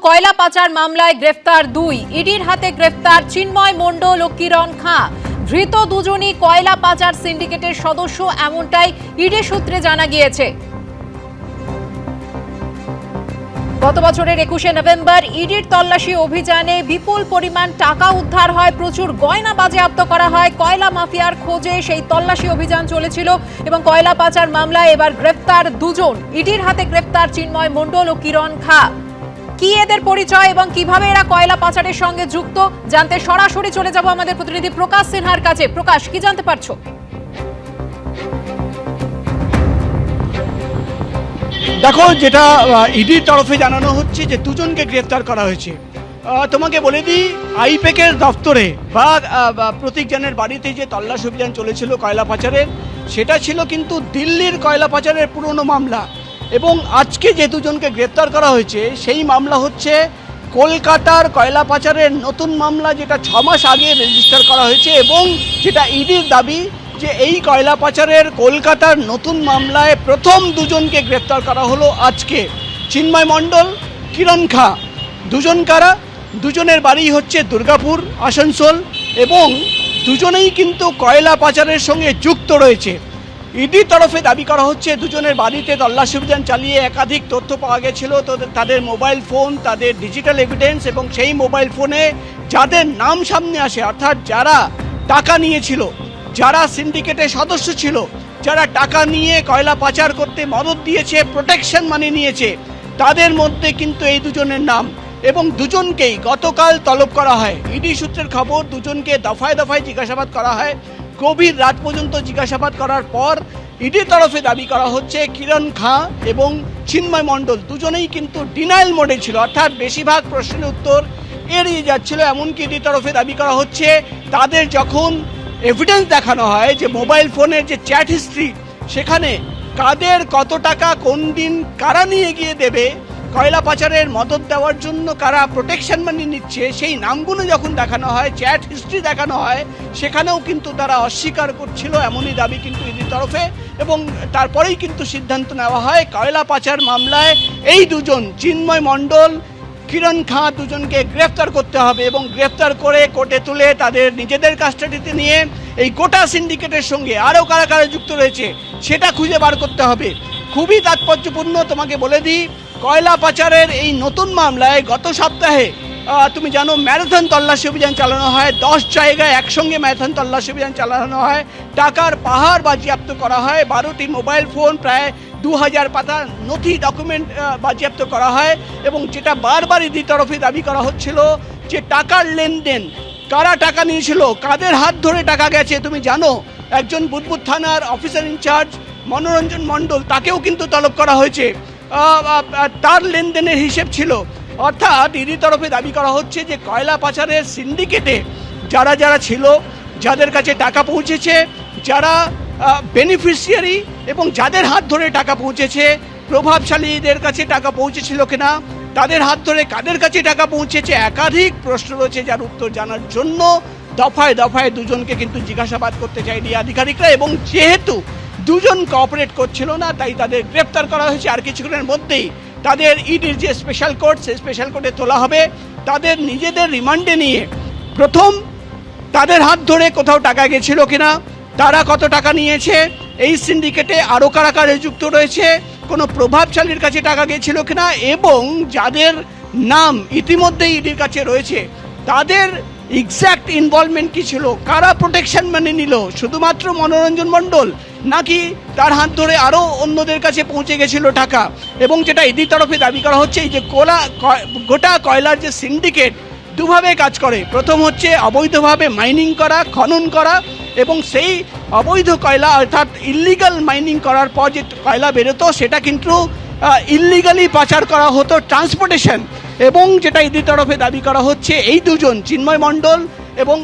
কয়লা পাচার মামলায় গ্রেফতার দুই, ইডির হাতে গ্রেফতার চিন্ময় মণ্ডল ও কিরণ খাঁ। ধৃত দুজনই কয়লা পাচার সিন্ডিকেটের সদস্য, এমনটাই ইডি সূত্রে জানা গিয়েছে। গত বছরের 21শে নভেম্বর ইডির তল্লাশি অভিযানে বিপুল পরিমাণ টাকা উদ্ধার হয়, প্রচুর গয়না বাজেয়াপ্ত করা হয়। কয়লা মাফিয়ার খোঁজে সেই তল্লাশি অভিযান চলেছিল এবং কয়লা পাচার মামলায় এবার গ্রেফতার দুজন। ইডির হাতে গ্রেফতার চিন্ময় মণ্ডল ও কিরণ খাঁ। কি এদের পরিচয় এবং কিভাবে এরা কয়লা পাচারের সঙ্গে যুক্ত জানতে সরাসরি চলে যাব আমাদের প্রতিনিধি প্রকাশ সিনহার কাছে। প্রকাশ, কি জানতে পারছো? দেখো, যেটা ইডির তরফে জানানো হচ্ছে যে দুজনকে গ্রেফতার করা হয়েছে। তোমাকে বলে দিই, আইপ্যাকের দপ্তরে বা প্রতীক জানের বাড়িতে যে তল্লাশি অভিযান চলেছিল কয়লা পাচারের, সেটা ছিল কিন্তু দিল্লির কয়লা পাচারের পুরনো মামলা। এবং আজকে যে দুজনকে গ্রেফতার করা হয়েছে সেই মামলা হচ্ছে কলকাতার কয়লা পাচারের নতুন মামলা, যেটা 6 মাস আগে রেজিস্টার করা হয়েছে। এবং যেটা ইডির দাবি যে এই কয়লা পাচারের কলকাতার নতুন মামলায় প্রথম দুজনকে গ্রেফতার করা হলো আজকে। চিন্ময় মণ্ডল, কিরণ খাঁ। দুজন কারা? দুজনের বাড়ি হচ্ছে দুর্গাপুর, আসানসোল, এবং দুজনেই কিন্তু কয়লা পাচারের সঙ্গে যুক্ত রয়েছে। ইডির তরফে দাবি করা হচ্ছে দুজনের বাড়িতে তল্লাশি অভিযান চালিয়ে একাধিক তথ্য পাওয়া গেছিল, তো তাদের মোবাইল ফোন, তাদের ডিজিটাল এভিডেন্স, এবং সেই মোবাইল ফোনে যাদের নাম সামনে আসে, অর্থাৎ যারা টাকা নিয়েছিল, যারা সিন্ডিকেটের সদস্য ছিল, যারা টাকা নিয়ে কয়লা পাচার করতে মদত দিয়েছে, প্রোটেকশন মানি নিয়েছে, তাদের মধ্যে কিন্তু এই দুজনের নাম। এবং দুজনকেই গতকাল তলব করা হয়। ইডি সূত্রের খবর, দুজনকে দফায় দফায় জিজ্ঞাসাবাদ করা হয়। গভীর রাত পর্যন্ত জিজ্ঞাসাবাদ করার পর ইডির তরফে দাবি করা হচ্ছে কিরণ খাঁ এবং চিন্ময় মণ্ডল দুজনেই কিন্তু ডিনায়াল মোডে ছিল, অর্থাৎ বেশিরভাগ প্রশ্নের উত্তর এড়িয়ে যাচ্ছিল। এমনকি ইডির তরফে দাবি করা হচ্ছে তাদের যখন এভিডেন্স দেখানো হয় যে মোবাইল ফোনের যে চ্যাট হিস্ট্রি, সেখানে কাদের কত টাকা কোন দিন কারা নিয়ে গিয়ে দেবে, কয়লা পাচারের মদত দেওয়ার জন্য কারা প্রোটেকশন মানি নিচ্ছে, সেই নামগুলো যখন দেখানো হয়, চ্যাট হিস্ট্রি দেখানো হয়, সেখানেও কিন্তু তারা অস্বীকার করছিল, এমনই দাবি কিন্তু ইডির তরফে। এবং তারপরেই কিন্তু সিদ্ধান্ত নেওয়া হয় কয়লা পাচার মামলায় এই দুজন, চিন্ময় মণ্ডল, কিরণ খাঁ, দুজনকে গ্রেফতার করতে হবে এবং গ্রেফতার করে কোর্টে তুলে তাদের নিজেদের কাস্টাডিতে নিয়ে এই গোটা সিন্ডিকেটের সঙ্গে আরও কারা কারা যুক্ত রয়েছে সেটা খুঁজে বার করতে হবে। খুবই তাৎপর্যপূর্ণ। তোমাকে বলে দিই, কয়লা পাচারের এই নতুন মামলায় গত সপ্তাহে তুমি জানো ম্যারাথন তল্লাশি অভিযান চালানো হয়। 10 জায়গায় একসঙ্গে ম্যারাথন তল্লাশি অভিযান চালানো হয়। টাকার পাহাড় বাজেয়াপ্ত করা হয়। 12টি মোবাইল ফোন, প্রায় 2000 পাতা নথি ডকুমেন্ট বাজেয়াপ্ত করা হয়। এবং যেটা বারবার ইডির তরফে দাবি করা হচ্ছিল যে টাকার লেনদেন, কারা টাকা নিয়েছিল, কাদের হাত ধরে টাকা গেছে। তুমি জানো একজন বুদবুদ থানার অফিসার ইনচার্জ মনোরঞ্জন মণ্ডল, তাকেও কিন্তু তলব করা হয়েছে। তার লেনদেনের হিসেব ছিল। অর্থাৎ ইডির তরফে দাবি করা হচ্ছে যে কয়লা পাচারের সিন্ডিকেটে যারা যারা ছিল, যাদের কাছে টাকা পৌঁছেছে, যারা বেনিফিশিয়ারি এবং যাদের হাত ধরে টাকা পৌঁছেছে, প্রভাবশালীদের কাছে টাকা পৌঁছেছিল কিনা, তাদের হাত ধরে কাদের কাছে টাকা পৌঁছেছে, একাধিক প্রশ্ন রয়েছে, যার উত্তর জানার জন্য দফায় দফায় দুজনকে কিন্তু জিজ্ঞাসাবাদ করতে চায় ইডি আধিকারিকরা। এবং যেহেতু দুজন কোঅপারেট করছিল না, তাই তাদের গ্রেপ্তার করা হয়েছে। আর কিছুক্ষণের মধ্যেই তাদের ইডির যে স্পেশাল কোর্ট, সেই স্পেশাল কোর্টে তোলা হবে। তাদের নিজেদের রিমান্ডে নিয়ে প্রথম তাদের হাত ধরে কোথাও টাকা গেছিল কিনা, তারা কত টাকা নিয়েছে, এই সিন্ডিকেটে আরও কারা কারা যুক্ত রয়েছে, কোনো প্রভাবশালীর কাছে টাকা গেছিল কিনা, এবং যাদের নাম ইতিমধ্যেই ইডির কাছে রয়েছে তাদের এক্স্যাক্ট ইনভলভমেন্ট কী ছিল, কারা প্রোটেকশন মানি নিল, শুধুমাত্র মনোরঞ্জন মণ্ডল নাকি তার হাত ধরে আরও অন্যদের কাছে পৌঁছে গেছিল টাকা। এবং যেটা ইডির তরফে দাবি করা হচ্ছে, এই যে গোটা কয়লার যে সিন্ডিকেট দুভাবে কাজ করে। প্রথম হচ্ছে অবৈধভাবে মাইনিং করা, খনন করা, এবং সেই অবৈধ কয়লা অর্থাৎ ইল্লিগাল মাইনিং করার পর যে কয়লা বেরোতো সেটা কিন্তু ইল্লিগালি পাচার করা হতো, ট্রান্সপোর্টেশন। এবং যেটা ইডির তরফে দাবি করা হচ্ছে, এই দুজন চিন্ময় মণ্ডল এবং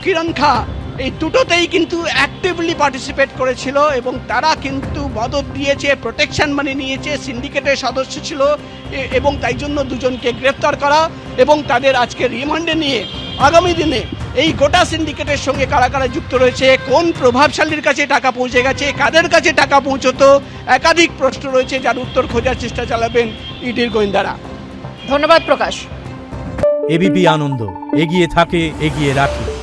কিরণ খাঁ এই দুটোতেই কিন্তু অ্যাক্টিভলি পার্টিসিপেট করেছিল এবং তারা কিন্তু মদত দিয়েছে, প্রোটেকশন মানি নিয়েছে, সিন্ডিকেটের সদস্য ছিল। এবং তাই জন্য দুজনকে গ্রেফতার করা এবং তাদের আজকে রিমান্ডে নিয়ে আগামী দিনে এই গোটা সিন্ডিকেটের সঙ্গে কারা কারা যুক্ত রয়েছে, কোন প্রভাবশালীর কাছে টাকা পৌঁছে গেছে, কাদের কাছে টাকা পৌঁছতো, একাধিক প্রশ্ন রয়েছে, যার উত্তর খোঁজার চেষ্টা চালাবেন ইডির গোয়েন্দারা। ধন্যবাদ প্রকাশ। এবিপি আনন্দ, এগিয়ে থাকে, এগিয়ে রাখে।